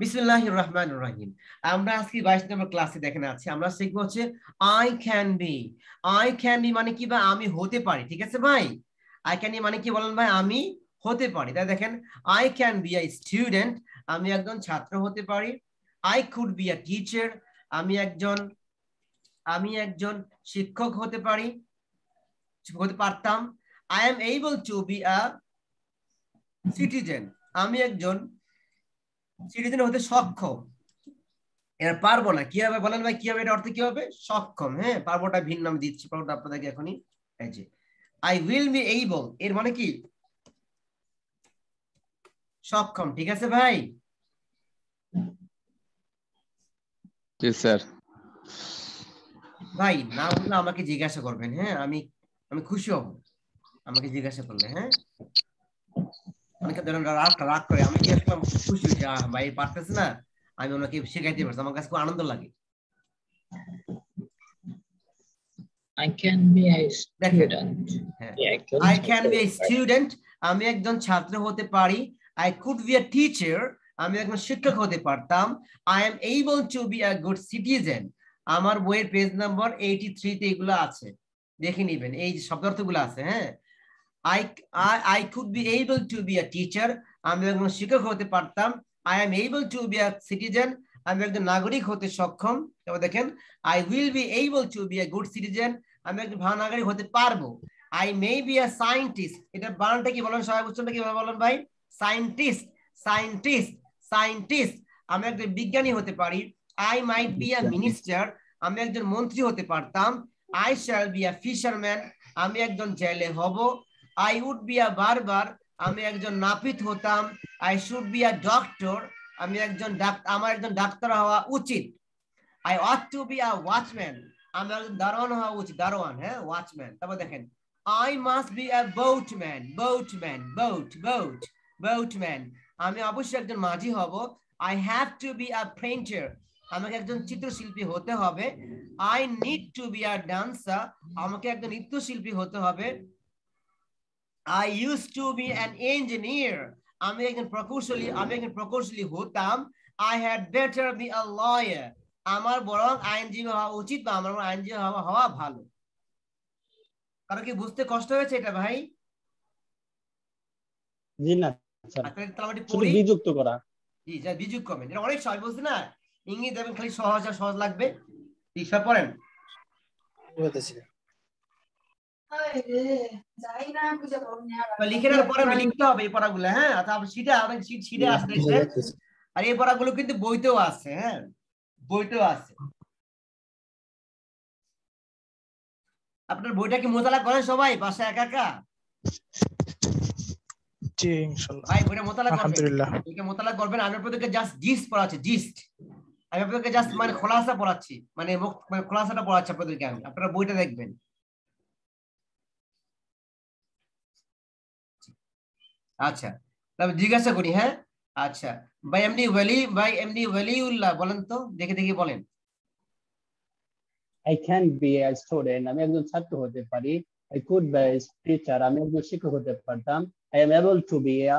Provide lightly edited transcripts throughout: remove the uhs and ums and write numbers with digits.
বিসমিল্লাহির রহমানির রহিম। আমরা আজকে 22 নম্বর ক্লাসে দেখেন আছি, আমরা শিখব হচ্ছে I can be. I can be মানে কি ভাই? আমি হতে পারি। ঠিক আছে ভাই, আই ক্যান বি মানে কি বলেন ভাই? আমি হতে পারি। তাই দেখেন, I can be a student, আমি একজন ছাত্র হতে পারি। I could be a teacher, আমি একজন শিক্ষক হতে পারি, হতে পারতাম। I am able to be a citizen, আমি একজন সিটিজেন হতে সক্ষম। এর পারবো না কি হবে বলেন ভাই? কি হবে এটা? অর্থ কি হবে? সক্ষম। হ্যাঁ, পারবোটা ভিন্ন নাম দিচ্ছি, পারবোটা আপনাদেরকে এখনই। এই যে আই উইল বি এইবল, এর মানে কি? সক্ষম। ঠিক আছে ভাই? জি স্যার। ভাই না বুঝলে আমাকে জিজ্ঞাসা করবেন। হ্যাঁ, আমি খুশি হব আমাকে জিজ্ঞাসা করলে। হ্যাঁ, অনেকে ধরেন রাগ করে, আমি জিজ্ঞাসা করলাম খুব খুশি হয়েছি, ভাই পারতেছে না, আমি ওনাকে শেখাইতে পারছি, আমার কাছে খুব আনন্দ লাগে। I can be a student. I can be a student, আমি একজন ছাত্র হতে পারি। I could be a teacher, আমি একজন শিক্ষক হতে পারতাম। I am able to be a good citizen, আমার বইয়ের পেজ নাম্বার 83 তে এগুলো আছে, দেখে নেবেন, এই যে শব্দার্থগুলো আছে। হ্যাঁ, I could be able to be a teacher, আমি একজন শিক্ষক হতে পারতাম। I am able to be a citizen, আমি একজন নাগরিক হতে সক্ষম। এবার দেখেন, I will be able to be a good citizen, আমি একজন ভালো নাগরিক হতে পারবো। I may be a scientist, এটা বানানটা কি বলেন সবাই? উচ্চারণটা কি বলেন ভাই? সায়েন্টিস্ট, সায়েন্টিস্ট, সায়েন্টিস্ট, আমি একজন বিজ্ঞানী হতে পারি। I might be a minister, আমি একজন মন্ত্রী হতে পারতাম। I shall be a fisherman, আমি একজন জেলে হব। I would be a barber, আমি একজন নাপিত হতাম। I should be a doctor, আমি একজন আমার একজন ডাক্তার হওয়া উচিত। I ought to be a watchman, আমি একজন দারোয়ান হওয়া উচিত। দারোয়ান, হ্যাঁ, ওয়াচম্যান। তারপর দেখেন, I must be a boatman, boatman, boatman, আমি অবশ্যই একজন মাঝি হব। I have to be a painter, আমাকে একজন চিত্রশিল্পী হতে হবে। I need to be a dancer, আমাকে একজন নৃত্যশিল্পী হতে হবে। I used to be an engineer, আমি একজন প্রকৌশলী হতাম। I had better be a lawyer, আমার বরং আইনজীবী হওয়া উচিত, বা আমার আইনজীবী হওয়া ভালো। কারণ কি বুঝতে কষ্ট হয়েছে এটা ভাই? জি না স্যার, শুধু বিযুক্ত করা। জি, যা বিযুক্ত কমেন্ট, এটা অনেক সহজ বলছি না, ইংরেজি দেবেন খালি সহজ আর সহজ লাগবে। সব পড়েন। লিখে পরে লিখতে হবে এই পড়াগুলো। হ্যাঁ, সিটে আসবে, আর এই পড়াগুলো কিন্তু বইতেও আছে। হ্যাঁ, বইতেও আছে। আপনার বইটা কি মোতালা করেন সবাই বাসায় একা একা? জি ইনশাআল্লাহ ভাই বইটা মোতালা করবেন। আলহামদুলিল্লাহ, বইটা মোতালা করবেন। আমি আপনাদেরকে জাস্ট জিস্ট পড়াচ্ছি, জিস্ট। আমি আপনাদেরকে জাস্ট মানে খোলাসা পড়াচ্ছি, মানে খোলাসাটা পড়াচ্ছি আপনাদেরকে আমি। আপনারা বইটা দেখবেন। আচ্ছা, তবে জিজ্ঞাসা করি। হ্যাঁ, আচ্ছা ভাই এমনি ওয়ালিউল্লাহ বলেন তো, দেখে বলেন। I can be a student, আমি একজন ছাত্র হতে পারি। I could be a teacher, আমি একজন শিক্ষক হতে পারতাম। I am able to be a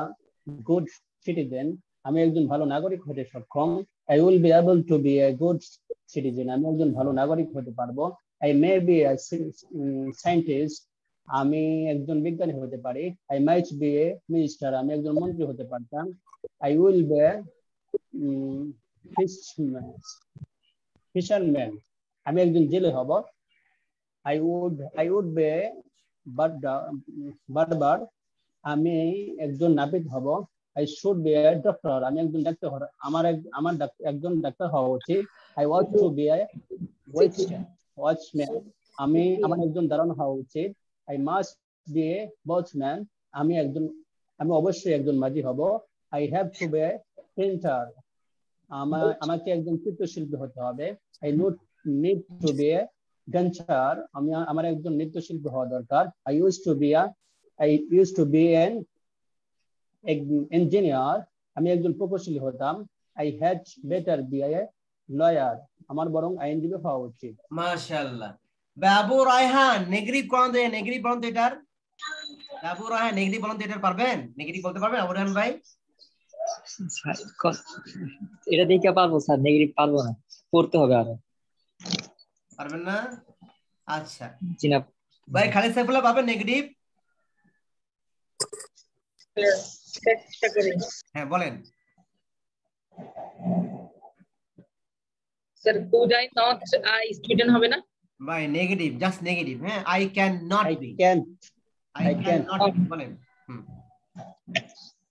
good citizen, আমি একজন ভালো নাগরিক হতে সক্ষম। I will be able to be a good citizen, আমি একজন ভালো নাগরিক হতে পারবো। I may be a scientist, আমি একজন বিজ্ঞানী হতে পারি। I might be a minister, আমি একজন মন্ত্রী হতে পারতাম। I will be a fisherman, আমি একজন জেলে হব। I would be a barber, আমি একজন নাপিত হব। I should be a doctor, আমি একজন ডাক্তার হব। আমার একজন ডাক্তার হওয়া উচিত। I ought to be a watchman, আমার একজন দারোয়ান হওয়া উচিত। I must be a boatman, আমি অবশ্যই একজন মাঝি হব। I have to be a painter, আমাকে একজন চিত্রশিল্পী হতে হবে। I need to be a dancer, আমার একজন নৃত্যশিল্পী হওয়া দরকার। I used to be an engineer, আমি একজন প্রকৌশলী হতাম। I had better be a lawyer, আমার বরং আইনজীবী হওয়া উচিত। মাশাআল্লাহ। বাবু রায়হান নেগেটিভ কোন দেয়? নেগেটিভ বলুন তো এটার। বাবু রায়হান নেগেটিভ বলুন তো এটার, পারবেন? নেগেটিভ বলতে পারবেন আবু রায়হান ভাই? এটা দেখে পারবো স্যার, নেগেটিভ পারবো না, পড়তে হবে আরো। পারবেন না? আচ্ছা জি না ভাই, খালিদ সাইফুল্লাহ পাবেন নেগেটিভ? চেষ্টা করি। হ্যাঁ বলেন। Sir could I not student হবে না? ভাই নেগেটিভ, জাস্ট নেগেটিভ। হ্যাঁ, I can not I be, can. I I can can. Not be বলেন।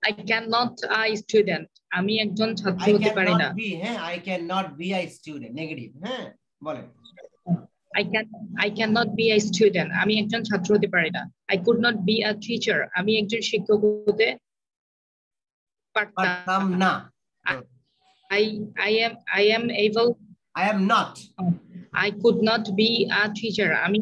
I cannot স্টুডেন্ট, আমি একজন ছাত্র আই হতে ক্যান পারি নট না। বি, হ্যাঁ, I can not be a student, negative. হ্যাঁ বলেন। I cannot be a student, আমি একজন ছাত্র হতে পারি না। I could not be a teacher, আমি একজন শিক্ষক হতে পারতাম পারতাম না। I am able, I am not. I could not be a teacher, আমি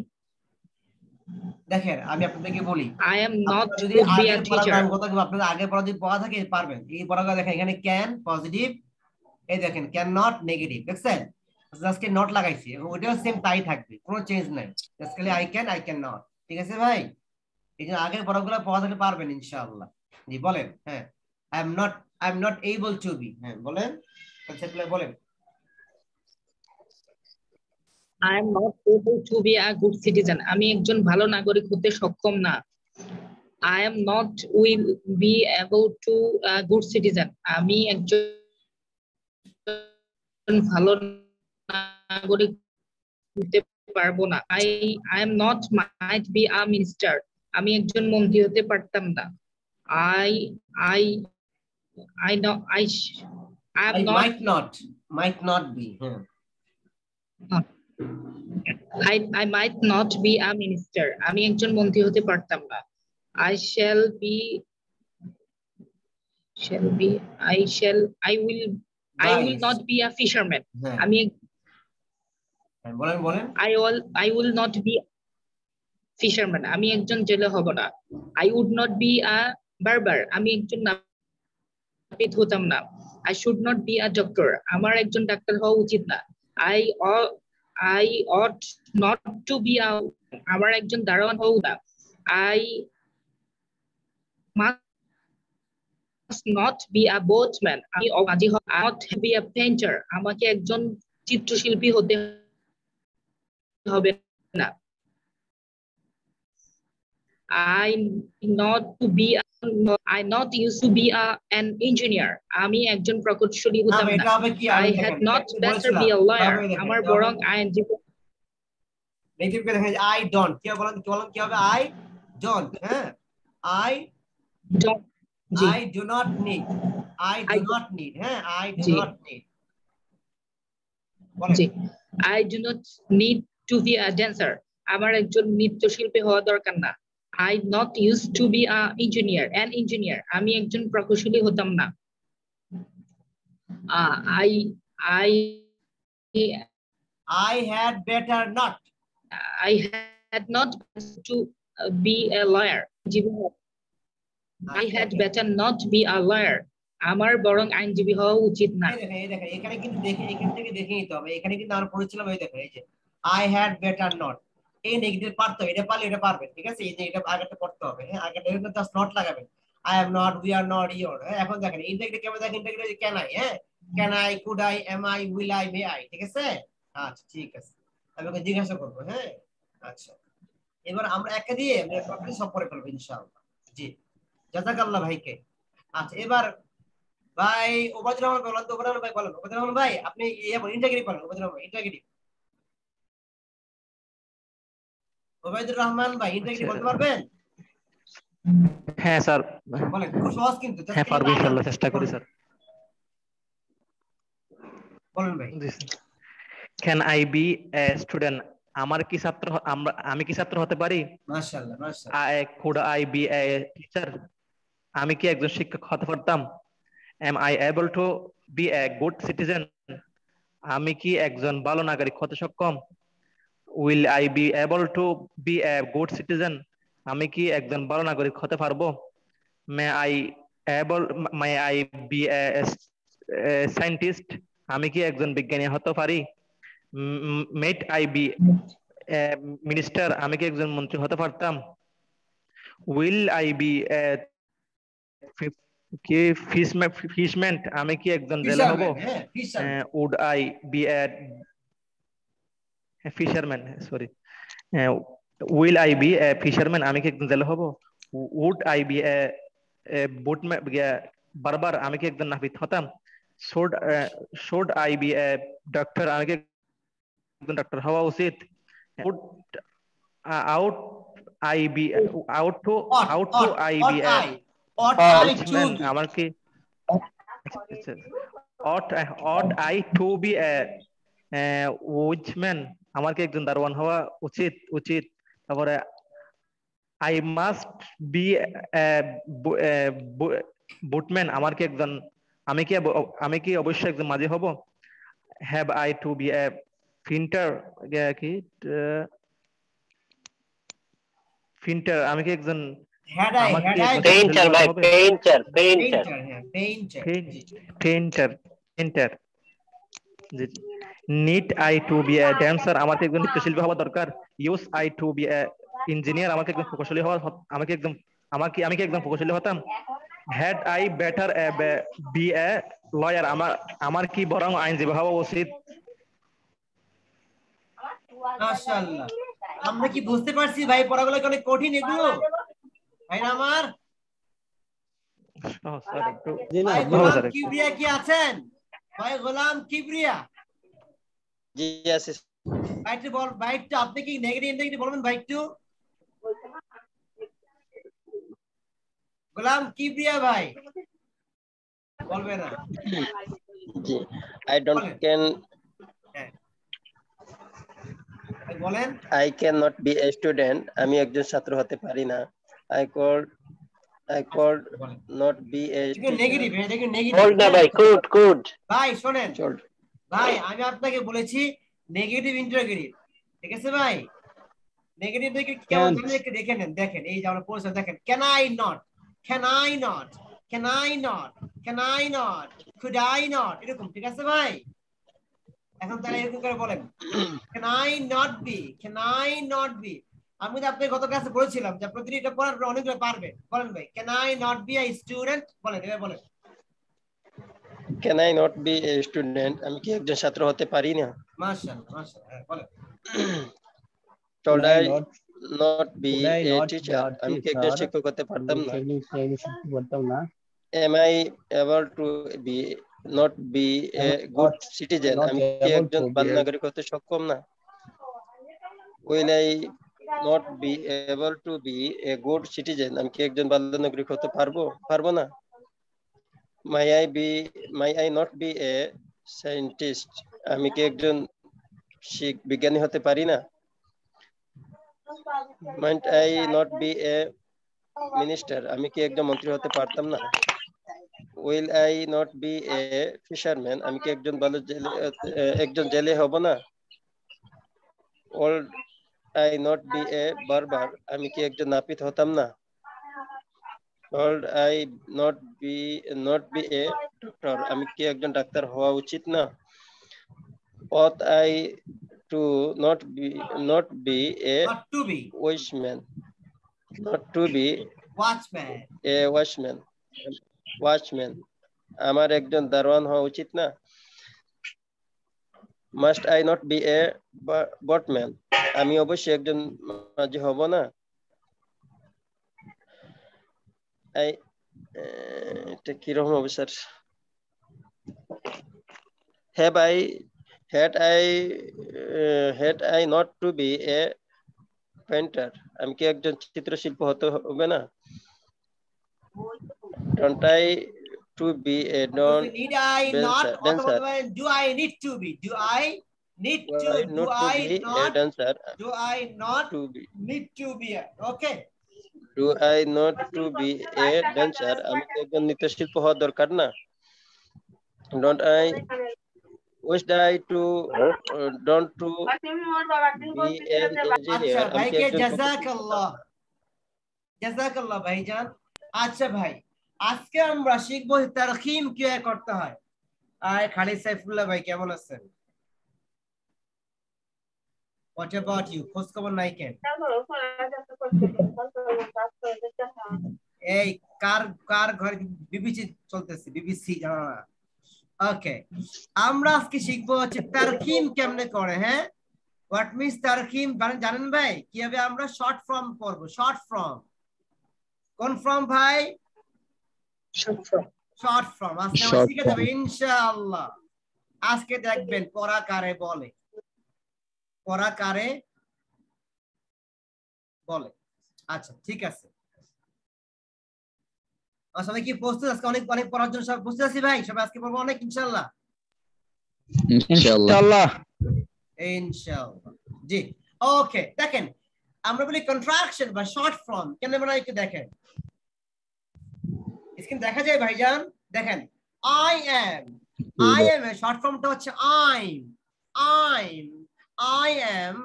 দেখেন আমি আপনাদেরকে বলি, I am not আপনারা যদি could be a আগের teacher. পড়াগুলো, কথা আপনাদের আগের পড়া যদি পড়া থাকে পারবেন। এই পড়াগুলো দেখেন, এখানে ক্যান পজিটিভ, এই দেখেন ক্যান নট নেগেটিভ, দেখছেন? জাস্ট নট লাগাইছি এবং ওটাও সেম তাই থাকবে, কোনো চেঞ্জ নাই। জাস্ট খালি আই ক্যান নট। ঠিক আছে ভাই? এই যে আগের পড়াগুলো পড়া থাকলে পারবেন ইনশাআল্লাহ। জি বলেন। হ্যাঁ, I am not able to be. হ্যাঁ বলেন, কনসেপ্ট বলেন। I am not able to be a good citizen, আমি একজন ভালো নাগরিক হতে সক্ষম না। I am not will be able to a good citizen, আমি একজন ভালো নাগরিক হতে পারবো না। I am not might be a minister, আমি একজন মন্ত্রী হতে পারতাম না। I know I am I not might not be. হ্যাঁ I might not be a minister, আমি একজন মন্ত্রী হতে পারতাম না। I will not be a fisherman, হ্যাঁ আমি বলেন। I will not be fisherman, আমি একজন জেলে হব না। I would not be a barber, আমি একজন নাপিত হতাম না। I should not be a doctor, আমার একজন ডাক্তার হওয়া উচিত না। I ought not to be a, আমার একজন দারোয়ান হওয়া উচিত না। I must not be a boatman, আমি অবাজি হব না। Not be a painter, আমাকে একজন চিত্রশিল্পী হতে হবে না। I not used to be an engineer, আমি একজন প্রকৌশলী হতাম না। এটা হবে কি? I had not better be a lawyer, আমার বরং আইনজীবী। নেগেটিভ কে দেখেন, আই ডোন্ট, কি বলেন কি হবে? I don't. হ্যাঁ, I do not need, I do not need। হ্যাঁ, I do not need। G, I do not need to be a dancer, আমার একজন নৃত্যশিল্পী হওয়া দরকার না। I not used to be an engineer, আমি একজন প্রকৌশলী হতাম না। I had better not to be a lawyer, I had better not be a lawyer, আমার বরং আইনজীবী হওয়া উচিত না। এই দেখেন এখানে কিন্তু এখান থেকে দেখে নিতে হবে। এখানে কিন্তু আমরা পড়েছিলাম, এই দেখেন এই যে I had better not, এই নেগেটিভ পারতো, এটা পারলে এটা পারবে। ঠিক আছে, এই যে এটা আগেটা পড়তে হবে। হ্যাঁ, আগেটা কিন্তু জাস্ট নট লাগাবেন। I am not, we are not, you are। হ্যাঁ, এখন দেখেন ইন্টিগ্রেট কেমন, দেখেন ইন্টিগ্রেট ক্যান আই, হ্যাঁ, can I, could I, am I, will I, may I. ঠিক আছে, আচ্ছা ঠিক আছে, আমি ওকে জিজ্ঞাসা করব। হ্যাঁ আচ্ছা, এবার আমরা একা দিয়ে আমরা সব করে ফেলবো ইনশাআল্লাহ। জি, জাযাকাল্লাহ ভাইকে। আচ্ছা এবার ভাই ওবায়দুর রহমান বলেন তো, ওবায়দুর রহমান ভাই বলেন। ওবায়দুর রহমান ভাই আপনি ইন্টিগ্রেট বলেন। ওবায়দুর রহমান ইন্টিগ্রেট, ওবায়দুর রহমান ভাই ইন্টিগ্রেট বলতে পারবেন? হ্যাঁ স্যার, বলেন, খুব সহজ কিন্তু। হ্যাঁ পারবো ইনশাআল্লাহ, চেষ্টা করি স্যার। বলেন ভাই। Can I be a student, আমি কি ছাত্র হতে পারি? মাশাআল্লাহ could I be a teacher, আমি কি একজন শিক্ষক হতে পারতাম? Am I able to be a good citizen, আমি কি একজন ভালো নাগরিক হতে সক্ষম? Will I be able to be a good citizen, আমি কি একজন ভালো নাগরিক হতে পারবো? May I be a scientist, আমি কি একজন বিজ্ঞানী হতে পারি? মেট আই বি মিনিস্টার, আমি কি একজন মন্ত্রী হতে পারতাম? উইল আই বি কি ফিশম্যান আমি কি একজন জেলে হব Fisherman, হ্যাঁ, fisherman. would I be a fisherman sorry will I be a fisherman আমি কি একজন জেলে হব would I be a boatman বারবার আমি কি একজন নাবিক হতাম should I be a doctor আমি কি একজন ডাক্তার হওয়া উচিত would out I be out to I be a Ought I to be. আমার কি ought I to be a watchman আমার কি একজন দারোয়ান হওয়া উচিত তারপরে I must be a boatman আমার কি একজন আমি কি অবশ্যই একজন মাঝি হব have I to be a painter কি painter আমি কি একজন Had I পেইন্টার ভাই পেইন্টার হ্যাঁ, painter need I to be a dancer আমার কি একজন নৃত্যশিল্পী হওয়া দরকার use I to be a engineer আমাকে একজন প্রকৌশলী হওয়া আমি কি একজন প্রকৌশলী হতাম had I better be a lawyer আমার কি বরং আইনজীবী হওয়া উচিত মাশাআল্লাহ। আমরা কি বুঝতে পারছি ভাই পড়াগুলো কি অনেক কঠিন এগুলো ভাই আমার জি না ভাই জি না গোলাম কিবরিয়া কি আছেন ভাই গোলাম কিবরিয়া জি আছে ভাইটু আপনি কি নেগেটিভ বলবেন ভাইটু গোলাম কিবরিয়া ভাই বলবে না জি I don't can বলেন I cannot be a student আমি একজন ছাত্র হতে পারি না I could not be a negative code না ভাই কোড ভাই শুনেন ভাই আমি আপনাকে বলেছি নেগেটিভ ইন্টারোগেটিভ ঠিক আছে ভাই নেগেটিভ দেখে কেমন জানেন একটু দেখেন এই যে আমরা পড়ছেন দেখেন can I not could I not এরকম ঠিক আছে ভাই এখন তাহলে এরকম করে বলেন can I not be আমি তো আপনাকে গত ক্লাসে বলেছিলাম যে আপনি এটা পড়ার পর অনেকগুলো পারবেন বলেন ভাই can I not be a student বলেন এবার বলেন can I not be a student আমি কি একজন ছাত্র হতে পারি না মাশাআল্লাহ বলেন should I not be a teacher আমি কি একজন শিক্ষক হতে পারতাম না am I able to be not be a good citizen আমি কি একজন ভালো নাগরিক হতে সক্ষম না will I not be able to be a good citizen আমি কি একজন ভালো নাগরিক হতে পারবো না may I not be a scientist আমি কি একজন বিজ্ঞানী হতে পারি না might I not be a minister আমি কি একজন মন্ত্রী হতে পারতাম না will I not be a fisherman আমি কি একজন জেলে হব না will I not be a barber আমি কি একজন নাপিত হতাম না should I not be a doctor আমি কি একজন ডাক্তার হওয়া উচিত না ought I to not be a watchman আমার একজন দারোয়ান হওয়া উচিত না must I not be a boatman আমি অবশ্যই একজন মাঝি হব না এটা কি রকম হবে sir had I not to be a painter আমি কি একজন চিত্রশিল্পী হতে হবে না don't I to be a dancer do I need to be do I need to do I not need to be okay do I not to be a dancer আমি কি একজন নৃত্যশিল্পী হওয়া দরকার না don't I wish I to don't to be an engineer আচ্ছা ভাইকে জাযাকাল্লাহ ভাইজান আচ্ছা ভাই আজকে আমরা শিখবো তারখিম কিভাবে করতে হয় খালিদ সাইফুল্লাহ ভাই কেমন আছেন What about you? খোঁজ খবর নাই কেন? এই কার ঘরে বিবিসি চলতেছে, বিবিসি জানা না। ওকে, আমরা আজকে শিখবো হচ্ছে তারকিম কেমনে করে। হ্যাঁ, হোয়াট মিন্স তারকিম জানেন ভাই? কিভাবে আমরা শর্ট ফর্ম করব। শর্ট ফর্ম, কোন ফর্ম ভাই? Short form. আজকে আমরা শিখে যাবো ইনশাআল্লাহ। আজকে দেখবেন পড়া কারে বলে, পড়া কারে বলে। আচ্ছা ঠিক আছে, সবাই কি প্রস্তুত? আজকে অনেক অনেক পড়ার জন্য সবাই প্রস্তুত আছি ভাই? সবাই আজকে পড়বো অনেক ইনশাআল্লাহ। ইনশাআল্লাহ ইনশাআল্লাহ জি। ওকে, দেখেন আমরা বলি কন্ট্রাকশন বা শর্ট ফর্ম কেন বানাই একটু দেখেন। স্ক্রিন দেখা যায় ভাইজান? দেখেন আই এম এর শর্ট ফর্মটা হচ্ছে আইম। আই এম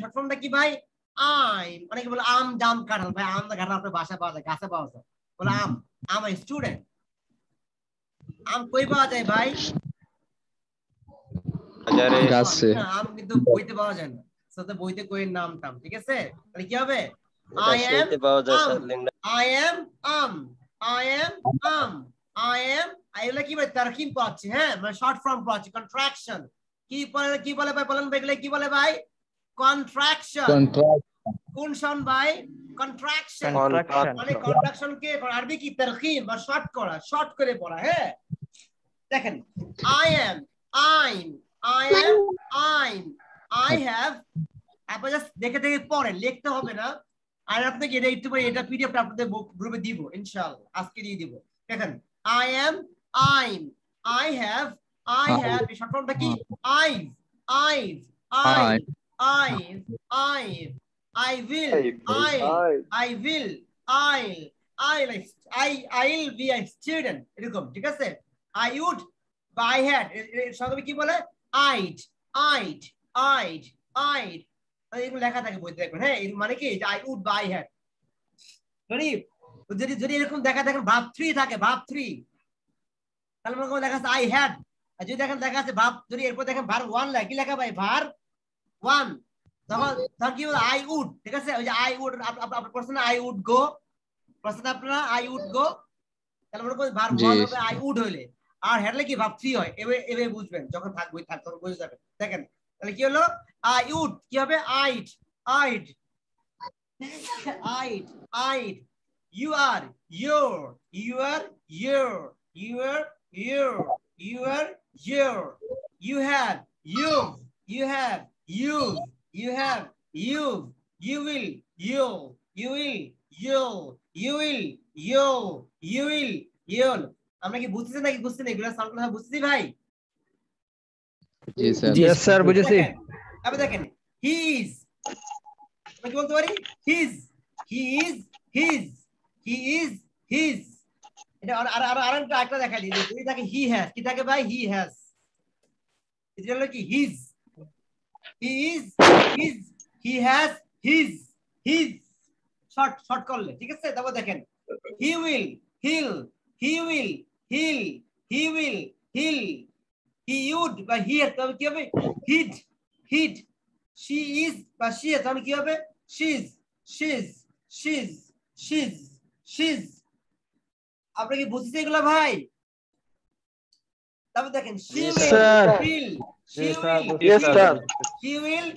শর্ট ফর্মটা কি ভাই? আইম। অনেকে বলে আম জাম কাঁঠাল। ভাই আম কাঁঠাল আপনার বাসা পাওয়া যায়, গাছে পাওয়া যায়। বলে আম স্টুডেন্ট। আম কই পাওয়া যায় ভাই? গাছে। আম কিন্তু বইতে পাওয়া যায় না, সাথে বইতে কই নাম টাম। ঠিক আছে, তাহলে কি হবে? I am এগুলা কি ভাই? তারকিম পাচ্ছি। হ্যাঁ, মানে শর্ট ফর্ম পাচ্ছি। কন্ট্রাকশন কি বলে ভাই? বলেন ভাই, এগুলা কি বলে ভাই? কন্ট্রাকশন। কোন শন ভাই? কন্ট্রাকশন। মানে কন্ট্রাকশন কে আরবি কি? তারকিম বা শর্ট করা, শর্ট করে পড়া। হ্যাঁ, দেখেন I am I have। আপনি জাস্ট দেখে দেখে পড়েন, লিখতে হবে না। আর আপনাকে এটা পিডিএফ আপনাদের গ্রুপে দিব ইনশাআল্লাহ, আজকে দিয়ে দিব। দেখেন I am I have short ফর্মটা কি? I will I'll be a student, এরকম। ঠিক আছে, I would বা I had সবাই কি বলে? I'd এগুলো লেখা থাকে বইতে দেখবেন। হ্যাঁ, এর মানে কি? I would বা I had। যদি এরকম দেখেন ভার্ব 3 থাকে, ভার্ব 3, তাহলে মনে করেন লেখা আছে I had। আর যদি দেখেন লেখা আছে ভার্ব, যদি এরপর দেখেন ভার্ব 1 লেখা, কি লেখা ভাই? ভার্ব 1। তখন কি বলে? I would। ঠিক আছে, ওই যে I would আপনার প্রশ্ন I would go, প্রশ্ন আপনারা I would go, তাহলে মনে করেন ভার্ব 1 হবে I would হইলে, আর হ্যাডলে কি ভার্ব 3 হয়। এভাবে বুঝবেন, যখন থাকবে তখন বুঝে যাবেন। দেখেন তাহলে কি হলো? I would কি হবে? I'd you are your you have you will you'll। আমরা কি বুঝতেছি নাকি বুঝতেছি না? এগুলো সাউন্ড বুঝতেছি ভাই? জি স্যার। জি স্যার, বুঝেছি। আবার দেখেন he is, আমরা কি বলতে পারি? he is এটা আরেকটা দেখা দিই। যদি থাকে he has, কি থাকে ভাই? he has। এটা হলো কি? his he has his short করলে। ঠিক আছে, তারপর দেখেন he will he'll he would বা he এর তবে কি হবে? he'd she is বা she এর তবে কি হবে? she's আপনি কি বুঝছেন এগুলো ভাই? তারপর দেখেন she will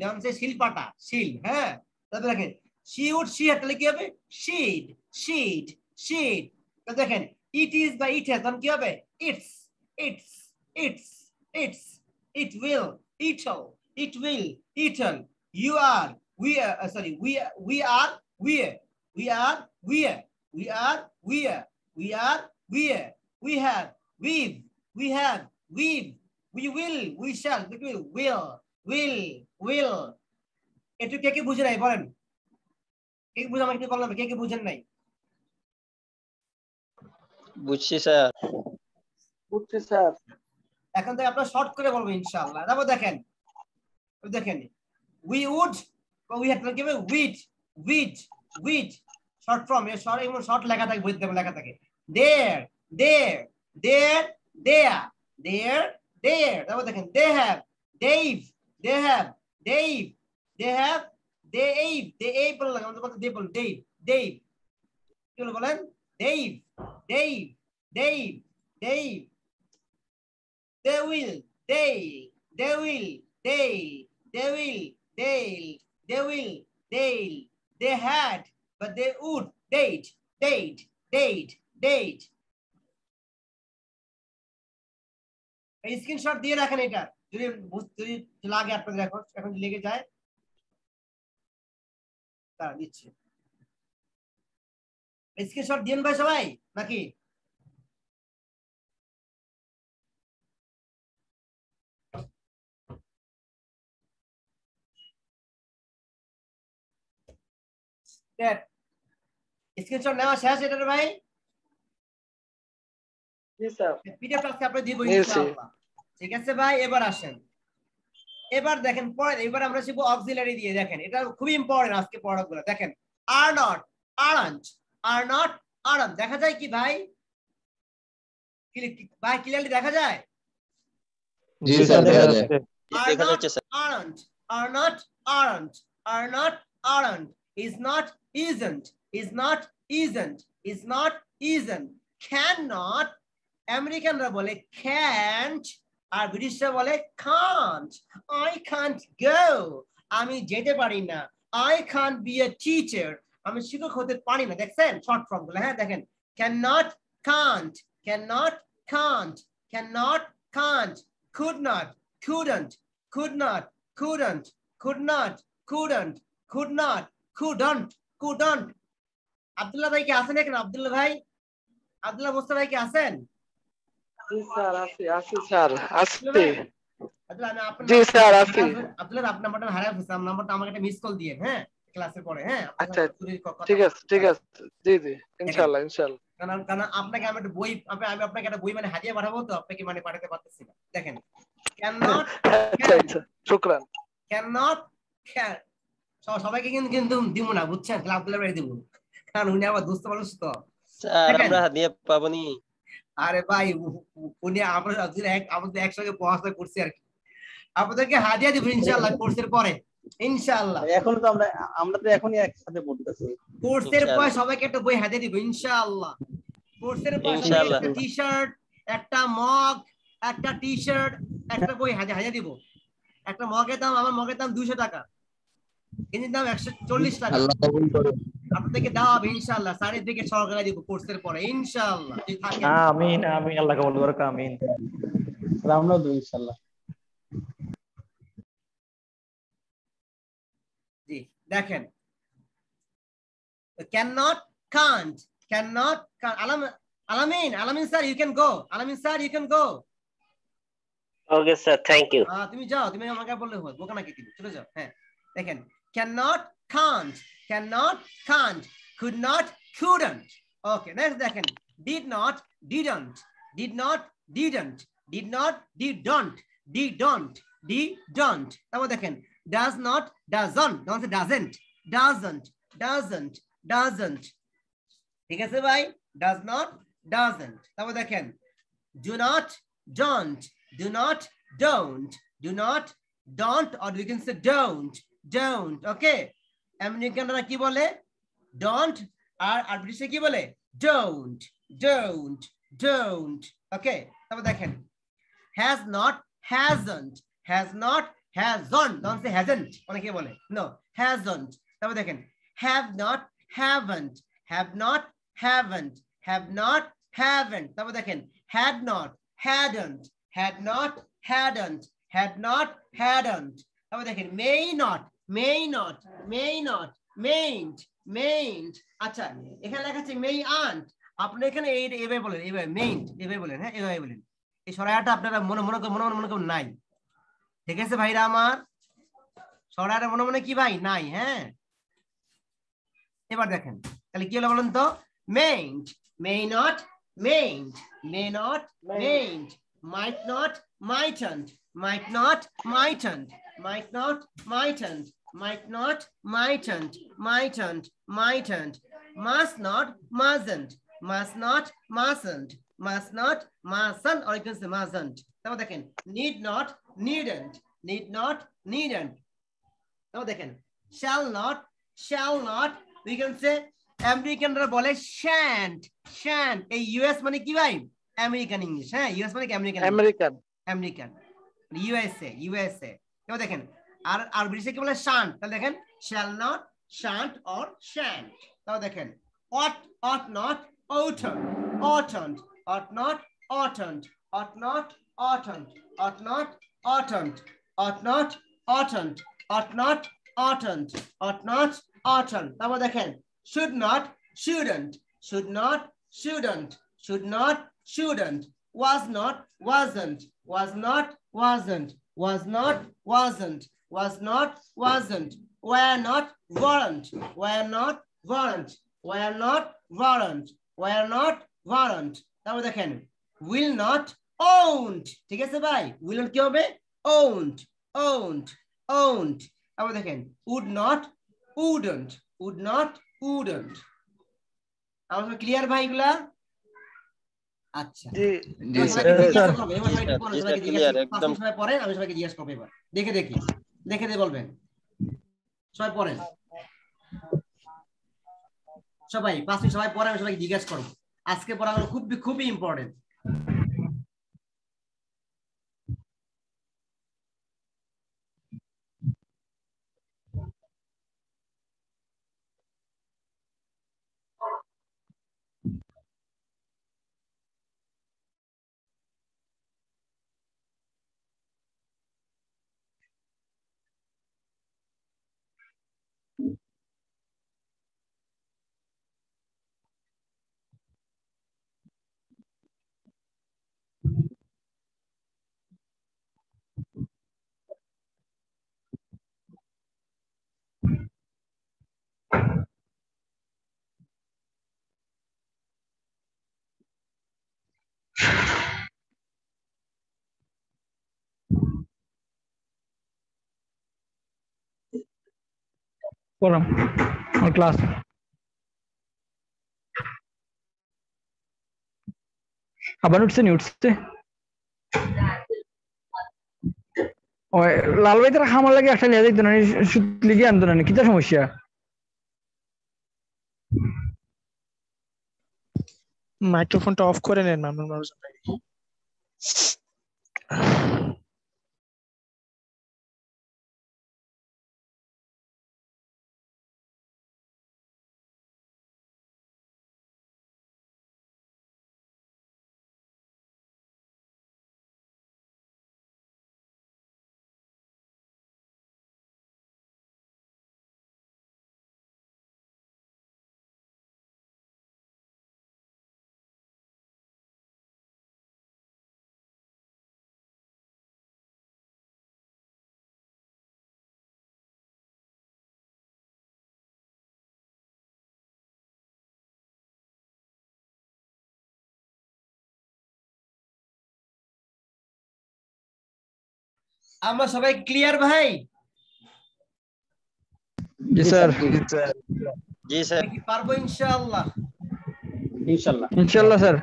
ডাউন সে শিলপাটা শিল। হ্যাঁ, তারপর দেখেন she would she এর তাহলে কি হবে? she'd তারপর দেখেন it is বা it has তখন কি হবে? it's it will it'll you are we are we have we've we will we shall will একটু কে বুঝে নাই বলেন? কে বুঝে? আমাকে একটু বললাম, কে বুঝেন নাই? বুঝছি স্যার। এখন থেকে আপনারা শর্ট করে বলবো ইনশাআল্লাহ। তারপর দেখেন we would বা we had কি হবে? with শর্ট ফর্ম এর শর্ট লেখা থাকে, বইতে লেখা থাকে there তারপর দেখেন they have বললাম, আমাদের কথা they বল Dave কি বলেন? Dave, Dave, Dave, Dave. They will, Dale, they will, Dale, they will, Dale, they will, Dale. They had, but they would, date, date, date, date. Screenshot দিয়ে রাখেন এটা, যদি লাগে আপনাদের এখন লেগে যায় তা দিচ্ছি। স্ক্রিনশট দিন ভাই সবাই নাকি? স্ক্রিনশট নেওয়া শেষ এটার ভাই? জি স্যার। পিডিএফ টাস্ক আপনি দিব ইনশাআল্লাহ। ঠিক আছে ভাই, এবার আসেন। এবার দেখেন পরে, এবার আমরা শিখব অক্সিলারি দিয়ে। দেখেন এটা খুবই ইম্পর্টেন্ট আজকে পড়াগুলো। দেখেন are not, aren't, are not, aren't. দেখা যায় কি ভাই? ভাই ক্লিয়ারলি দেখা যায়? জি স্যার দেখা যায়। দেখা যাচ্ছে sir. Aren't, are not, aren't, are not, aren't, is not, isn't, is not, isn't, is not, isn't, cannot, আমেরিকানরা বলে can't, আর ব্রিটিশরা বলে can't, I can't go, আমি যেতে পারি না, I can't be a teacher, আমি শিক্ষক হতে পারি না। দেখছেন শর্ট ফর্ম গুলো? হ্যাঁ দেখেন, cannot, can't, cannot, can't, cannot, can't, could not, couldn't, could not, couldn't, could not, couldn't, could not, couldn't, couldn't. Abdullah ভাই কি আছেন এখানে? আব্দুল্লাহ ভাই, আব্দুল্লাহ মোস্তাফা ভাই কি আছেন? জি স্যার আছি, আছি স্যার আছি। আব্দুল্লাহ আমি আপনার, জি স্যার আছি। আব্দুল্লাহ আপনার নাম্বারটা হারিয়ে ফেলছি, আমার নাম্বারটা আমাকে একটা মিস কল দিয়ে, হ্যাঁ ক্লাসের পরে। হ্যাঁ আচ্ছা ঠিক আছে, ঠিক আছে। জি জি ইনশাআল্লাহ, ইনশাআল্লাহ। কারণ আপনাকে আমি একটা বই, আমি আপনাকে একটা বই মানে হাদিয়া পাঠাবো, তো আপনাকে মানে পাঠাতে পারতেছি না। দেখেন cannot, আচ্ছা আচ্ছা শুকরান। cannot, can, সবাইকে কিন্তু দিব না বুঝছেন, আব্দুল্লাহ ভাই দিব, কারণ উনি আবার দুস্থ মানুষ তো। স্যার আমরা হাদিয়া পাবনি। আরে ভাই উনি আমাদের একসঙ্গে পড়াশোনা করছি আর কি, আপনাদেরকে হাদিয়া দিব ইনশাআল্লাহ কোর্সের পরে ইনশাআল্লাহ। এখন তো আমরা তো এখনই একসাথে পড়তেছি। কোর্সের পরে সবাইকে একটা বই হাদিয়া দিব ইনশাআল্লাহ। কোর্সের পরে ইনশাআল্লাহ একটা টি-শার্ট, একটা মগ, একটা টি-শার্ট, একটা বই হাদিয়া দিব। একটা মগের দাম, আমার মগের দাম 200 টাকা, এর দাম 140 টাকা। আল্লাহ কবুল করুন। আপনাদেরকে দেওয়া হবে ইনশাআল্লাহ, সার্টিফিকেট সহকারে দিব কোর্সের পরে ইনশাআল্লাহ। আমিন আমিন, আল্লাহ কবুল করুক, আমিন। আমরাও দেব ইনশাআল্লাহ। জি দেখেন cannot, can't, cannot, can't. Alamin sir you can go, Alamin sir you can go. Okay sir, thank you. তুমি যাও, তুমি আমাকে বললে হয়, বোকা নাকি তুমি, চলে যাও। হ্যাঁ দেখেন cannot, can't, cannot, can't, could not, couldn't. Okay next দেখেন did not, didn't, did not, didn't, did not, didn't, didn't. তারপর দেখেন does not, doesn't, don't say doesn't, doesn't, doesn't, doesn't. ঠিক আছে ভাই? does not, doesn't. তারপর দেখেন do not, don't, do not, don't, do not, don't, or we can say don't, don't. Okay, আমেরিকানরা কি বলে? don't, আর ব্রিটিশে কি বলে? don't, don't, don't. Okay, তারপর দেখেন has not, hasn't, has not, hasn't, don't say hasn't, অনেকে বলে no, hasn't. তারপর দেখেন have not, haven't, have not, haven't, have not, haven't. তারপর দেখেন had not, hadn't, had not, hadn't, had not, hadn't. তারপর দেখেন may not, may not, may not, mayn't, mayn't. আচ্ছা এখানে লেখা আছে may aren't, আপনি এখানে এইভাবে বলেন, এইভাবে mayn't, এইভাবে বলেন। হ্যাঁ এইভাবে বলেন, এই সরায়াটা আপনারা মনে নাই। ঠিক আছে ভাইরা আমার? সরায়াটা মনে কি ভাই নাই? হ্যাঁ এবার দেখেন তাহলে কি হলো বলেন তো? mayn't, may not, mayn't, may not, mayn't, might not, mightn't, might not, mightn't, might not, mightn't, might not, mightn't, mightn't, mightn't, must not, mustn't, must not, mustn't, must not, mustn't, or you can say mustn't. তারপর দেখেন need not, needn't, need not, needn't. তারপর দেখেন shall not, we can say আমেরিকানরা বলে shan't shan't এই US মানে কি ভাই আমেরিকান ইংলিশ হ্যাঁ ইউএস মানে কি আমেরিকান আমেরিকান ইউএসএ এবার দেখেন আর ব্রিটিশে কি বলে shan't তাহলে দেখেন shall not shan't or shan't তাহলে দেখেন ought not oughtn't oughtn't ought not oughtn't ought not oughtn't ought not oughtn't ought not oughtn't ought not oughtn't ought not oughtn't তারপর দেখেন should not shouldn't should not shouldn't should not shouldn't was not wasn't was not wasn't was not wasn't was not wasn't were not weren't were not weren't were not weren't were not weren't তারপর দেখেন will not owned ঠিক আছে ভাই will not কি হবে owned owned owned তারপর দেখেন would not wouldn't would not wouldn't আমরা ক্লিয়ার ভাই এগুলা আচ্ছা জি জি স্যার একদম সবাই পড়েন আমি সবাইকে জিজ্ঞাসা করব এবার দেখে দিয়ে বলবেন সবাই পড়েন সবাই 5 মিনিট সবাই পড়েন আমি সবাইকে জিজ্ঞাসা করব আজকে পড়াগুলো খুবই ইম্পর্টেন্ট পড়াম আর ক্লাস আবার উঠছে ওই লাল ভাই তারা খামার লাগে একটা লিয়া যাইতো না লিখে আনতো না কিটা সমস্যা মাইক্রোফোনটা অফ করে নেন মামুন ভাই আমরা সবাই ক্লিয়ার ভাই জি স্যার জি স্যার কি পারবো ইনশাআল্লাহ স্যার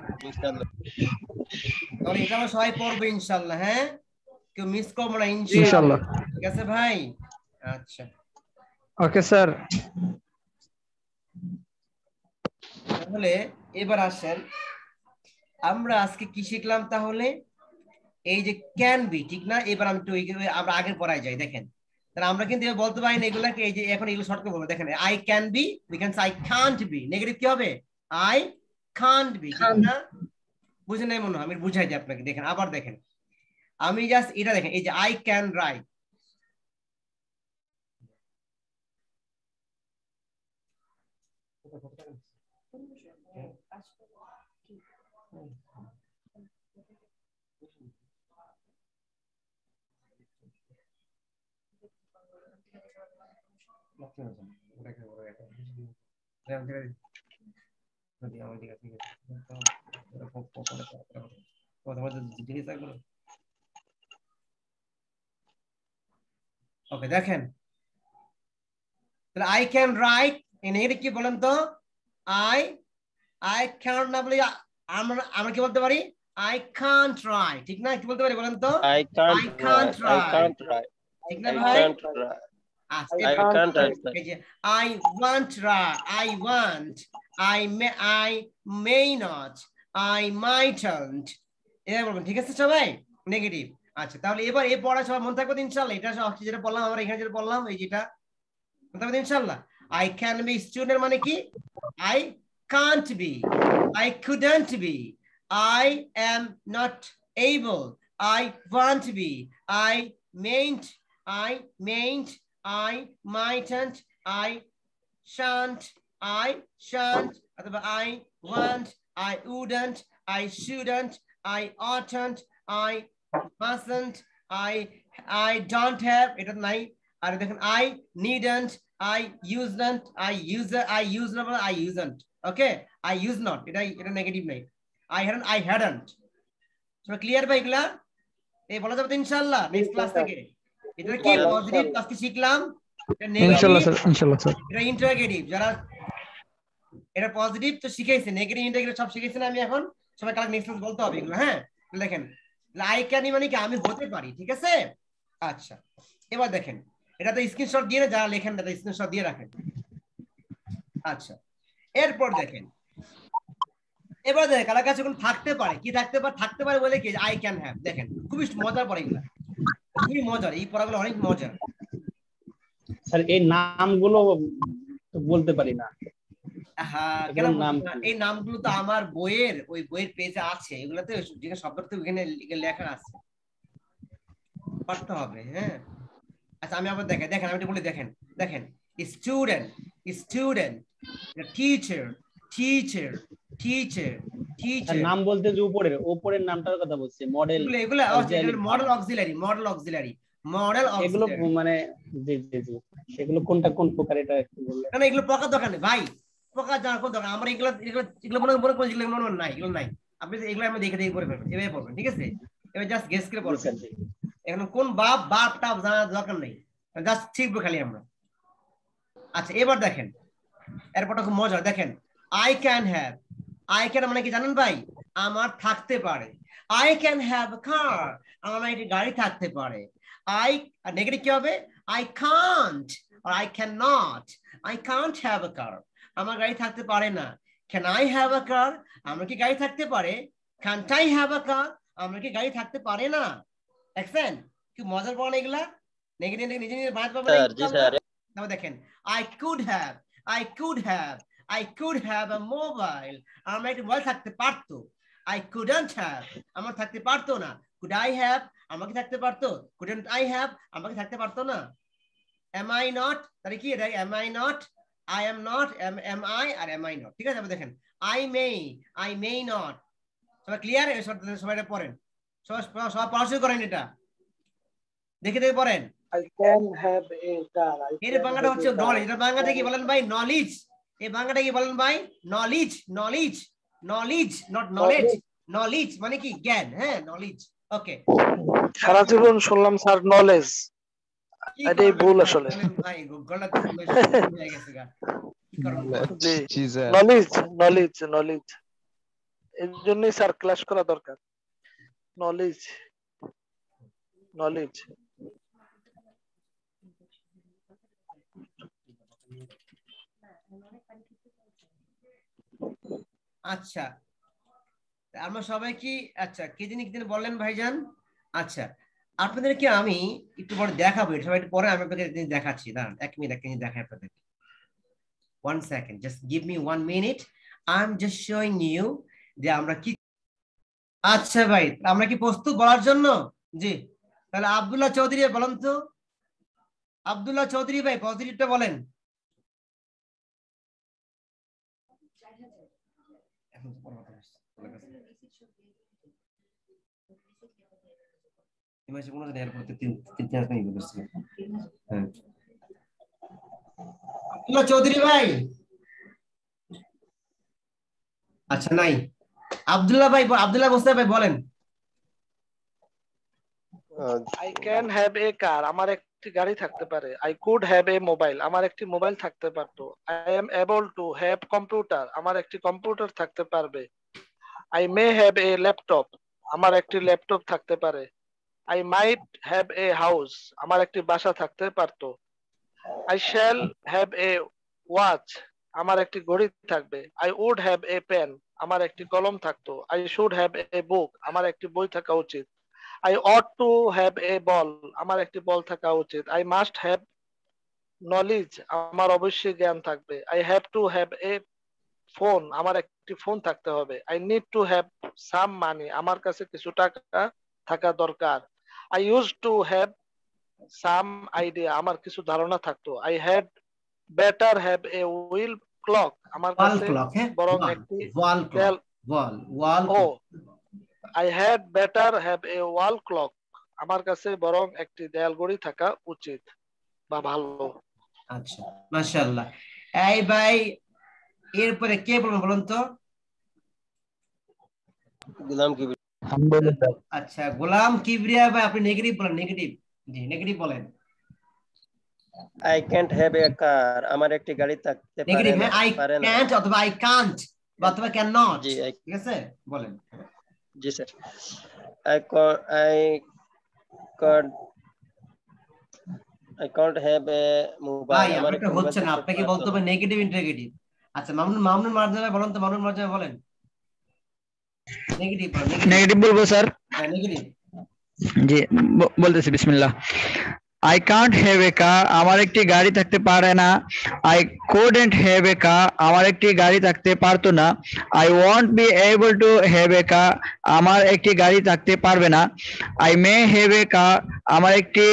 তাহলে এটা আমরা সবাই পড়বো ইনশাআল্লাহ হ্যাঁ কেউ মিস করবো না ইনশাআল্লাহ ঠিক আছে ভাই আচ্ছা ওকে স্যার তাহলে এবার আসেন আমরা আজকে কি শিখলাম তাহলে এই যে ক্যান বি ঠিক না এবার আমি আমরা আগের পড়ায় যাই দেখেন তাহলে আমরা কিন্তু বলতে পারি না এগুলাকে এই যে এখন এগুলো শর্ট করে বলবো দেখেন I can be we can say I can't be negative কি হবে আই কান্ট বি ঠিক না বুঝেন নাই মনে হয় আমি বুঝাই দিই আপনাকে দেখেন আবার দেখেন আমি জাস্ট এটা দেখেন এই যে আই ক্যান রাইট ওকে দেখেন তাহলে আই ক্যান রাইট নেগেটিভ কি বলেন তো আই ক্যান না বলি আমরা কি বলতে পারি আই কান্ট রাইট ঠিক না কি বলতে পারি বলেন তো আই কান্ট রাইট ঠিক না ভাই I can't write that. I want, I want, I may not, I mightn't. এবার বলবেন, ঠিক আছে সবাই? নেগেটিভ। আচ্ছা, তাহলে এবার এই পড়া সবাই মনে থাকবে ইনশাআল্লাহ। এটা যেটা বললাম আমরা এখানে যেটা বললাম এই যেটা মনে থাকবে ইনশাআল্লাহ। I can be স্টুডেন্ট মানে কি? I can't be, I couldn't be, I am not able, I won't be, I mayn't, I mightn't, I shan't, I want, I wouldn't, I shouldn't, I oughtn't, I mustn't, I don't have, এটা নাই। আর দেখেন I needn't, I usen't, I usen't, okay, I use not, এটা negative নাই। I hadn't। সবাই clear ভাই এগুলা? এই বলা যাবে তো ইনশাআল্লাহ নেক্সট ক্লাস থেকে। এটা কি পজিটিভ আজকে শিখলাম, এটা নেগেটিভ ইনশাআল্লাহ স্যার। এটা ইন্টারোগেটিভ, যারা এটা পজিটিভ তো শিখাইছে, নেগেটিভ ইন্টারোগেটিভ সব শিখাইছেন আমি এখন। সবাই কালকে নেক্সট ক্লাস বলতে হবে এগুলো, হ্যাঁ? দেখেন আই ক্যান মানে কি আমি হতে পারি, ঠিক আছে? আচ্ছা, এবার দেখেন এটা তো স্ক্রিনশট দিয়ে যারা লেখেন না স্ক্রিনশট দিয়ে রাখেন। আচ্ছা, এরপর দেখেন এবার দেখেন কার কাছে কোন থাকতে পারে, কি থাকতে পারে বলে কি আই ক্যান হ্যাভ। দেখেন খুবই মজার পড়া এগুলা, খুবই মজার, এই পড়াগুলো অনেক মজার। স্যার এই নামগুলো বলতে পারি না। হ্যাঁ, কেন এই নামগুলো তো আমার ওই বইয়ের পেজে আছে, এগুলাতে যেখানে শব্দ তো ওখানে লেখা আছে, পড়তে হবে। হ্যাঁ, আচ্ছা আমি আবার দেখেন আমি বলি, দেখেন স্টুডেন্ট, টিচার। নাম বলতে যে উপরের নামটার কথা বলছি, মডেল, এগুলো মডেল অক্সিলারি। এগুলো মানে জি সেগুলো কোনটা কোন প্রকার এটা একটু বললে। না এগুলো প্রকার দরকার নেই ভাই, প্রকার জানার কোন দরকার আমরা এগুলো মনে নাই, এগুলো নাই। আপনি এগুলো আমরা দেখে করে ফেলবেন, এভাবে পড়বেন, ঠিক আছে? এবার জাস্ট গেস করে পড়বেন। এখন কোন বাপ টাপ জানার দরকার নেই, জাস্ট শিখবো খালি আমরা। আচ্ছা এবার দেখেন এরপরটা খুব মজা। দেখেন আই ক্যান মানে কি জানেন ভাই? আমার থাকতে পারে। আই ক্যান হ্যাভ আ কার, আমার একটি গাড়ি থাকতে পারে। নেগেটিভ কি হবে? I can't or I cannot, I can't have a car, আমার গাড়ি থাকতে পারে না। Can I have a car, আমার কি গাড়ি থাকতে পারে? Can't I have a car, আমার কি গাড়ি থাকতে পারে না? দেখছেন কি মজার পড়া এগুলা? নেগেটিভ নিজে বাদ পাবেন। তাহলে দেখেন I could have a mobile, আমার একটা মোবাইল থাকতে পারতো। I couldn't have, আমার থাকতে পারতো না। Could I have, আমাকে থাকতে পারতো। Couldn't I have, আমাকে থাকতে পারতো না। Am I not, তাহলে কি এটা? Am I not, I am not, am I R am I not, ঠিক আছে? দেখেন I may not। সবাই ক্লিয়ার? সবাই এটা পড়েন, সবাই পড়াশোনা করেন, এটা দেখে পড়েন। I can have a car, এর বাংলাটা হচ্ছে নলেজ। এটা বাংলাটা কি বলেন ভাই? নলেজ। এই বাংলাটা কি বলেন ভাই? Knowledge, not knowledge. নলেজ মানে কি? জ্ঞান। হ্যাঁ, নলেজ। ওকে, সারা জীবন শুনলাম স্যার নলেজ, এটাই ভুল আসলে। ভাই গলা তো হয়ে গেছে গা, কি করব? নলেজ এর জন্যই স্যার ক্লাস করা দরকার। নলেজ আচ্ছা আমরা সবাই কি, আচ্ছা কে যিনি বললেন ভাইজান? আচ্ছা আপনাদেরকে আমি একটু পরে দেখাবো, সবাই একটু পরে আমি আপনাদের দেখাচ্ছি। দাঁড়ান 1 মিনিট দেখাই আপনাদের। 1 second, just give me 1 minute, I'm just showing you যে আমরা কি। আচ্ছা ভাই আমরা কি প্রস্তুত বলার জন্য? জি, তাহলে আব্দুল্লাহ চৌধুরী বলেন তো। আব্দুল্লাহ চৌধুরী ভাই পজিটিভটা বলেন। চৌধুরী ভাই, আচ্ছা নাই। আব্দুল্লাহ ভাই, আব্দুল্লাহ মোস্তাফা ভাই বলেন। I can have a car, আমার একটি গাড়ি থাকতে পারে। I could have a mobile, আমার একটি মোবাইল থাকতে পারতো। I am able to have computer, আমার একটি কম্পিউটার থাকতে পারবে। I may have a laptop, আমার একটি ল্যাপটপ থাকতে পারে। I might have a house, আমার একটি বাসা থাকতে পারতো। I shall have a watch. আমার একটি ঘড়ি থাকবে। I would have a pen. আমার একটি কলম থাকতো। I should have a book. আমার একটি বই থাকা উচিত। I ought to have a ball. আমার একটি বল থাকা উচিত। I must have knowledge. আমার অবশ্যই জ্ঞান থাকবে। I have to have a phone. আমার একটি ফোন থাকতে হবে। I need to have some money. আমার কাছে কিছু টাকা থাকা দরকার। I used to have some idea. আমার কিছু ধারণা থাকতো। I had better have a wheel clock. আমার ওয়াল কাছে ক্লক, হ্যাঁ, বরং ওয়াল একটি ওয়াল ক্লক, ওয়াল ও I had better have a wall clock. আমার কাছে বরং একটি দেয়াল ঘড়ি থাকা উচিত বা ভালো। আচ্ছা, মাশাআল্লাহ। এই ভাই, এরপরে কে বলবেন বলুন তো? গোলাম কি? আচ্ছা, গোলাম কিবরিয়া ভাই, আপনি নেগেটিভ বলেন, নেগেটিভ। জি, নেগেটিভ বলেন। I can't have a car. আমার একটি গাড়ি থাকতে পারে নেগেটিভ, না। হ্যাঁ, I can't অথবা I can't বা অথবা cannot। জি, ঠিক আছে, বলেন। জি sir. I can't have a mobile. ভাই, আমার আপনারটা একটি মোবাইল হচ্ছে না, থাকতে আপনাকে পারতো বলতে হবে না। Negative interrogative. আচ্ছা, মামুনুন মার্জানা বলেন তো, মামুনুন মার্জানা বলেন। নেগেটিভ বলেন, নেগেটিভ বলবো স্যার। হ্যাঁ, নেগেটিভ। জি, বলতেছি, বিসমিল্লাহ। I can't have a car. আমার একটি গাড়ি থাকতে পারে না। I couldn't have a car. আমার একটি গাড়ি থাকতে পারতো না। I won't be able to have a car. আমার একটি গাড়ি থাকতে পারবে না। I may have a car. আমার একটি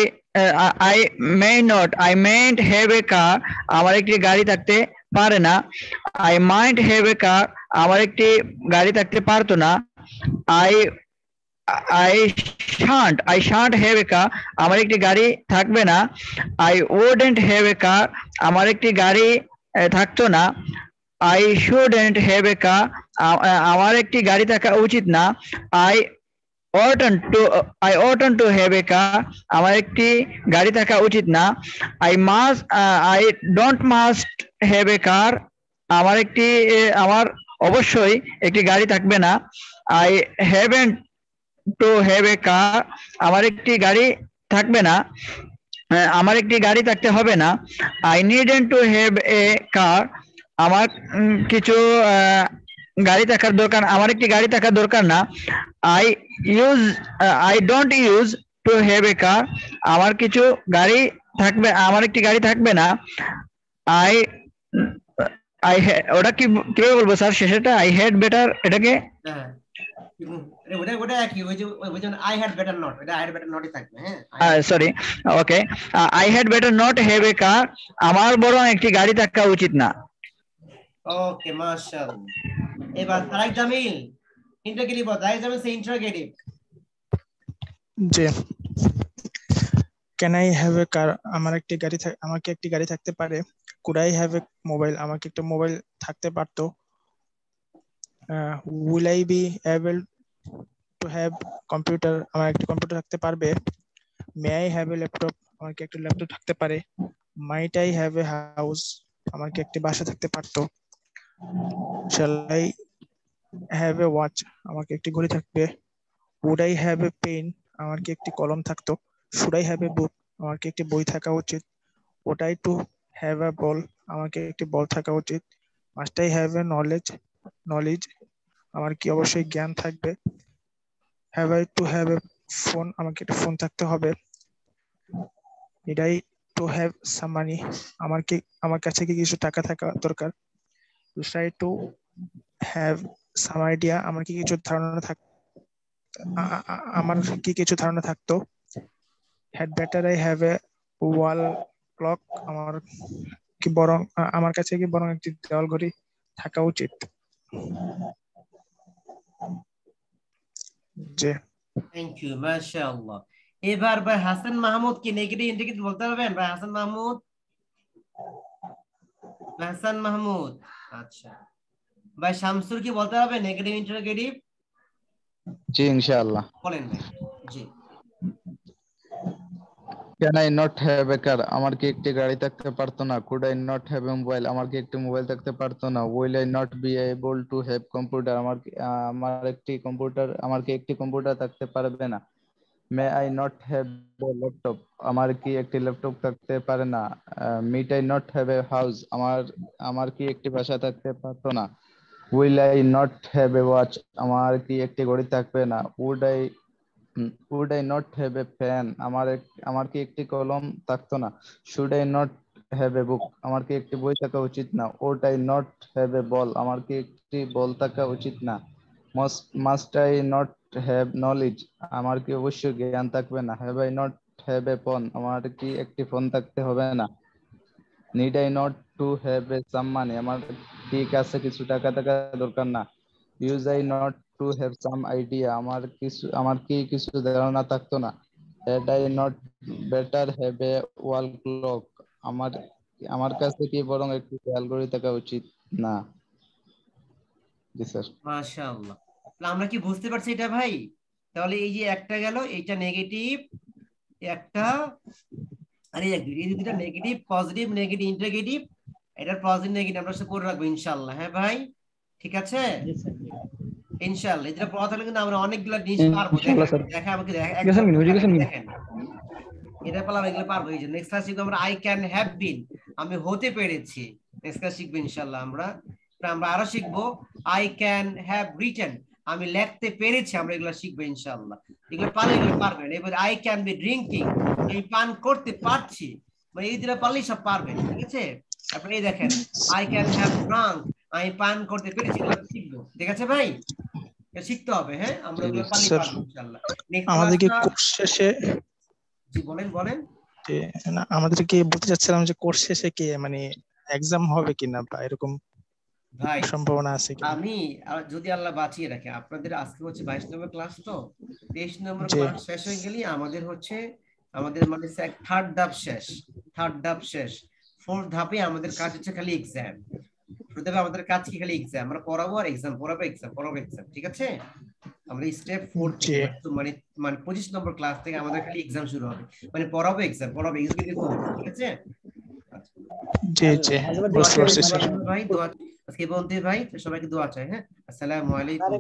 I may not. I mayn't have a car. আমার একটি গাড়ি থাকতে পারে না। I might have a car. আমার একটি গাড়ি থাকতে পারতো না। I shan't have a car. আমার একটি গাড়ি থাকবে না। I wouldn't have a car. আমার একটি গাড়ি থাকতো না। I shouldn't have a car. আমার একটি গাড়ি থাকা উচিত না। I oughtn't to have a car. আমার একটি গাড়ি থাকা উচিত না। I must have a car. আমার অবশ্যই একটি গাড়ি থাকবে না। I haven't to have a car. আমার একটি গাড়ি থাকবে না। আমার একটি গাড়ি থাকতে হবে না। I needn't to have a car. আমার কিছু গাড়ি থাকার দরকার, আমার একটি গাড়ি থাকার দরকার না। I don't use to have a car. আমার কিছু গাড়ি থাকবে, আমার একটি গাড়ি থাকবে না। ওটা কিভাবে বলবো স্যার শেষেটা? I had better, এটাকে ওটা একই, ওই যে I had better not, এটা I had better not ই থাকবে। হ্যাঁ, sorry, okay. I had better not have a car. আমার বরং একটি গাড়ি থাকা উচিত না। ওকে, মাশাআল্লাহ। এবার তারেক জামিল, ইন্টারোগেটিভ বল। তারেক জামিল সে ইন্টারোগেটিভ। জি। Can I have a car? আমাকে একটি গাড়ি থাকতে পারে। Could I have a mobile? আমাকে একটা মোবাইল থাকতে পারতো। Will I be able to have computer? আমার একটি কম্পিউটার থাকতে পারবে। May I have a laptop? আমাকে একটা ল্যাপটপ থাকতে পারে। Might I have a house? আমাকে একটি বাসা থাকতে পারতো। Shall I have a watch? আমাকে একটি ঘড়ি থাকবে। Would I have a pen? আমাকে একটি কলম থাকতো। Should I have a book? আমাকে একটি বই থাকা উচিত। Would I to have a ball? আমাকে একটি বল থাকা উচিত। Must I have a knowledge? আমার কি অবশ্যই জ্ঞান থাকবে। Have I to have a phone? আমাকে একটা ফোন থাকতে হবে। Need I to have some money? আমার কাছে কি কিছু টাকা থাকা দরকার। Should I to have some idea? আমার কি কিছু ধারণা থাকতো। Had better I have a wall clock? আমার কাছে কি বরং একটি দেওয়াল ঘড়ি থাকা উচিত। জি, থ্যাংক ইউ, মাশাআল্লাহ। এবার ভাই হাসান মাহমুদ কি নেগেটিভ ইন্টারোগেটিভ বলতে পারবেন? ভাই হাসান মাহমুদ। আচ্ছা, ভাই শামসুর কি বলতে হবে নেগেটিভ ইন্টারোগেটিভ? জি, ইনশাআল্লাহ বলেন ভাই। জি। Can I not have a car? আমার কি একটি গাড়ি থাকতে পারতো না। Could I not have a mobile? আমার কি একটি মোবাইল থাকতে পারতো না। Will I not be able to have computer? আমার কি একটি কম্পিউটার থাকতে পারবে না। May I not have a laptop, আমার কি একটি ল্যাপটপ থাকতে পারে না? Might I not have a house, আমার কি একটি বাসা থাকতে পারতো না? Will I not have a watch, আমার কি একটি ঘড়ি থাকবে না? Would I not have a pen, আমার কি একটি কলম থাকতো না? Should I not have a book, আমার কি একটি বই থাকা উচিত না? Ought I not have a ball, আমার কি একটি বল থাকা উচিত না? Must I not have knowledge, আমার কি অবশ্যই জ্ঞান থাকবে না? Have I not have a phone, আমার কি একটি ফোন থাকতে হবে না? Need I not to have a some money, আমার কি কাছে কিছু টাকা থাকা দরকার না? Used I not to have some idea, আমার কি কিছু ধারণা থাকতো না? Had I not better have a wall clock, আমার কাছে কি বরং একটি দেয়াল ঘড়ি থাকা উচিত না? জি স্যার। মাশাআল্লাহ। আমরা কি বুঝতে পারছি এটা ভাই? তাহলে এই যে একটা গেল, এইটা নেগেটিভ একটা, আর এই দুটা নেগেটিভ, পজিটিভ নেগেটিভ ইন্টারগেটিভ, এটার পজিটিভ নেগেটিভ আমরা সব করে রাখবো ইনশাআল্লাহ। হ্যাঁ ভাই, ঠিক আছে ইনশাআল্লাহ। এটা পড়া থাকলে কিন্তু আমরা অনেকগুলো জিনিস পারবো। দেখেন আমাকে দেখেন এটা পেলাম, এগুলো পারবো। এই যে নেক্সট ক্লাস শিখবো আমরা আই ক্যান হ্যাভ বিন, আমি হতে পেরেছি। নেক্সট ক্লাস শিখবো ইনশাআল্লাহ। আমরা আরো শিখবো আই ক্যান হ্যাভ রিটেন, আমি লিখতে পেরেছি। আমরা এগুলো শিখবো ইনশাআল্লাহ। এগুলো পারলে এগুলো পারবেন। এবার আই ক্যান বি ড্রিঙ্কিং, আমি পান করতে পারছি। মানে এই দুটো পারলেই সব পারবেন, ঠিক আছে? আপনি এই দেখেন আই ক্যান হ্যাভ ড্রাঙ্ক, আমি পান করতে পেরেছি। এগুলো শিখবো, ঠিক আছে ভাই? শিখতে হবে। হ্যাঁ, আমরা এগুলো পারলে পারবো ইনশাআল্লাহ। আমাদেরকে কোর্স শেষে, জি বলেন না আমাদেরকে বলতে চাচ্ছিলাম যে কোর্স শেষে কি মানে এক্সাম হবে কিনা বা এরকম ভাই সম্ভাবনা আছে কি? আমি যদি আল্লাহ বাঁচিয়ে রাখে, আপনাদের আজকে হচ্ছে 22 নম্বর ক্লাস, তো 23 নম্বর ক্লাস শেষ হয়ে গেলে আমাদের মানে থার্ড ধাপ শেষ। ফোর্থ ধাপে আমাদের কাজ হচ্ছে খালি এক্সাম। প্রথমে আমাদের কাজ কি? খালি এক্সাম আমরা পড়াবো আর এক্সাম পড়াবো, এক্সাম, ঠিক আছে? আমরা স্টেপ 4 থেকে মানে 25 নম্বর ক্লাস থেকে আমাদের খালি এক্সাম শুরু হবে, মানে পড়াবো এক্সাম, এক্সিকিউটিভ করব, ঠিক আছে? জি বুঝতে পারছি স্যার। ভাই দোয়া আজকে বলতে ভাই সবাইকে দোয়া চাই। হ্যাঁ, আসসালামু আলাইকুম।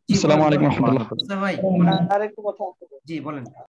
আসসালামু আলাইকুম ওয়া রাহমাতুল্লাহ। ভাই আরেকটু কথা, জি বলেন।